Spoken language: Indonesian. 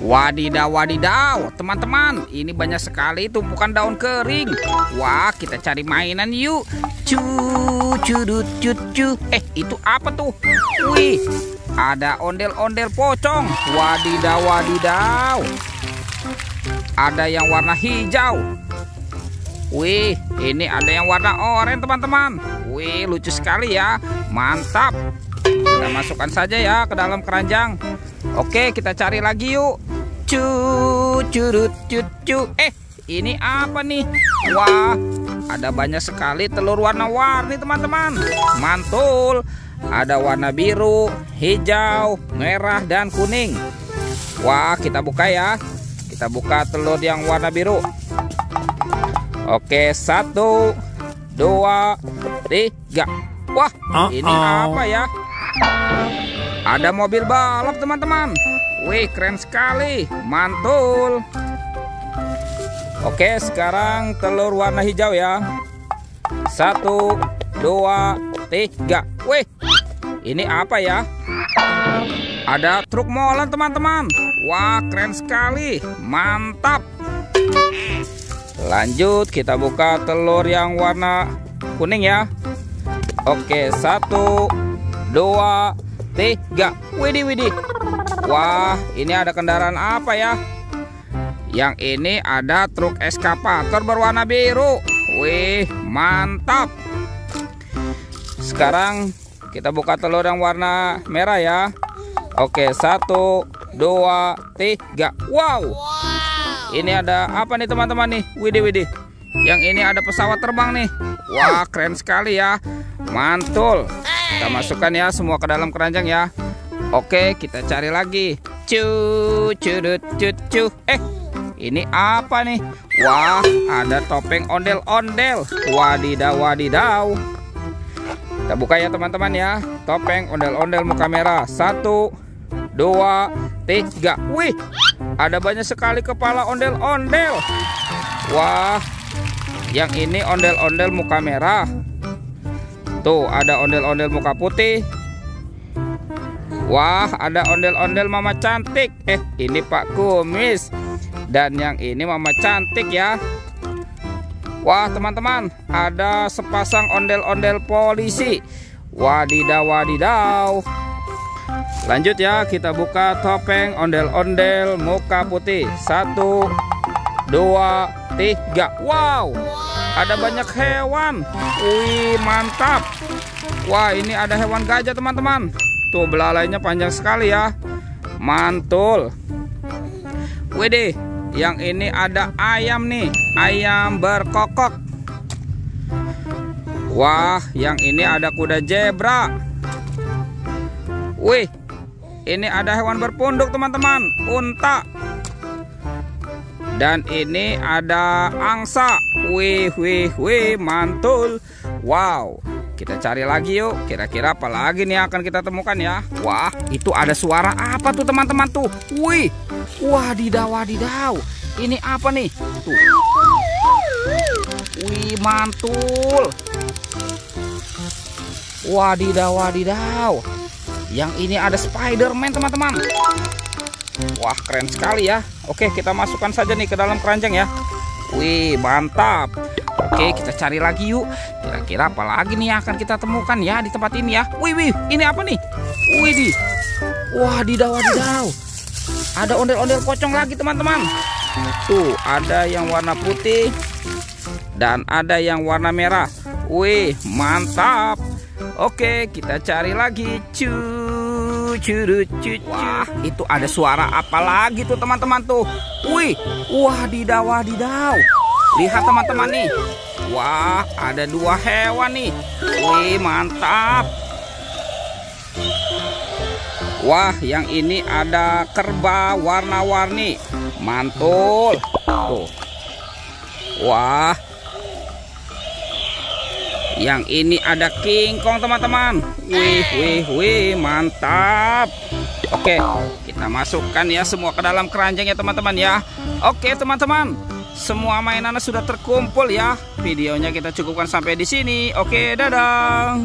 Wadidaw, wadidaw, teman-teman, ini banyak sekali tumpukan daun kering. Wah, kita cari mainan yuk. Cu. Itu apa tuh? Wih, ada ondel-ondel pocong. Wadidaw, wadidaw. Ada yang warna hijau. Wih, ini ada yang warna oranye, teman-teman. Wih, lucu sekali ya. Mantap. Kita masukkan saja ya ke dalam keranjang. Oke, kita cari lagi yuk. Cu. Ini apa nih? Wah, ada banyak sekali telur warna-warni, teman-teman. Mantul. Ada warna biru, hijau, merah, dan kuning. Wah, kita buka ya. Kita buka telur yang warna biru. Oke, 1, 2, 3. Wah, ini apa ya? Ada mobil balap, teman-teman. Wih, keren sekali. Mantul. Oke, sekarang telur warna hijau ya. 1, 2, 3. Wih, ini apa ya? Ada truk molen, teman-teman. Wah, keren sekali. Mantap. Lanjut, kita buka telur yang warna kuning ya. Oke, 1, 2, 3. Widih. Wah, ini ada kendaraan apa ya? Yang ini ada truk eskavator berwarna biru. Wih, mantap. Sekarang kita buka telur yang warna merah ya. Oke, 1, 2, 3. Wow. Ini ada apa nih, teman-teman nih? Widih. Yang ini ada pesawat terbang nih. Wah, keren sekali ya. Mantul. Kita masukkan ya semua ke dalam keranjang ya. Oke, kita cari lagi. Cu. Ini apa nih? Wah, ada topeng ondel-ondel. Wadidaw. Kita buka ya, teman-teman ya. Topeng ondel-ondel muka merah. 1, 2, 3. Wih, ada banyak sekali kepala ondel-ondel. Wah, yang ini ondel-ondel muka merah. Tuh, ada ondel-ondel muka putih. Wah, ada ondel-ondel mama cantik. Ini Pak Kumis. Dan yang ini mama cantik ya. Wah, teman-teman, ada sepasang ondel-ondel polisi. Wadidaw. Lanjut ya, kita buka topeng ondel-ondel muka putih. 1, 2, 3. Wow, ada banyak hewan. Wih, mantap. Wah, ini ada hewan gajah, teman-teman. Tuh, belalainya panjang sekali ya. Mantul. Widih, yang ini ada ayam nih. Ayam berkokok. Wah, yang ini ada kuda zebra. Wih, ini ada hewan berpunduk, teman-teman. Unta. Dan ini ada angsa. Wih, mantul. Wow, kita cari lagi yuk. Kira-kira apa lagi nih akan kita temukan ya? Wah, itu ada suara apa tuh, teman-teman tuh? Wih, wadidaw. Ini apa nih? Tuh. Wih, mantul. Wadidaw. Yang ini ada Spider-Man, teman-teman. Wah, keren sekali ya. Oke, kita masukkan saja nih ke dalam keranjang ya. Wih, mantap. Oke, kita cari lagi yuk. Kira-kira apa lagi nih yang akan kita temukan ya di tempat ini ya? Wih, ini apa nih? Widih. Wadidaw. Ada ondel-ondel pocong lagi, teman-teman. Tuh, ada yang warna putih dan ada yang warna merah. Wih, mantap. Oke, kita cari lagi. Wah, itu ada suara apa lagi tuh, teman-teman tuh? Wih, wadidaw. Lihat, teman-teman nih. Wah, ada 2 hewan nih. Wih, mantap. Wah, yang ini ada kerbau warna-warni. Mantul. Tuh. Wah. Yang ini ada kingkong, teman-teman. Wih, mantap. Oke, kita masukkan ya semua ke dalam keranjang ya, teman-teman ya. Oke, teman-teman, semua mainannya sudah terkumpul ya. Videonya kita cukupkan sampai di sini. Oke, dadah.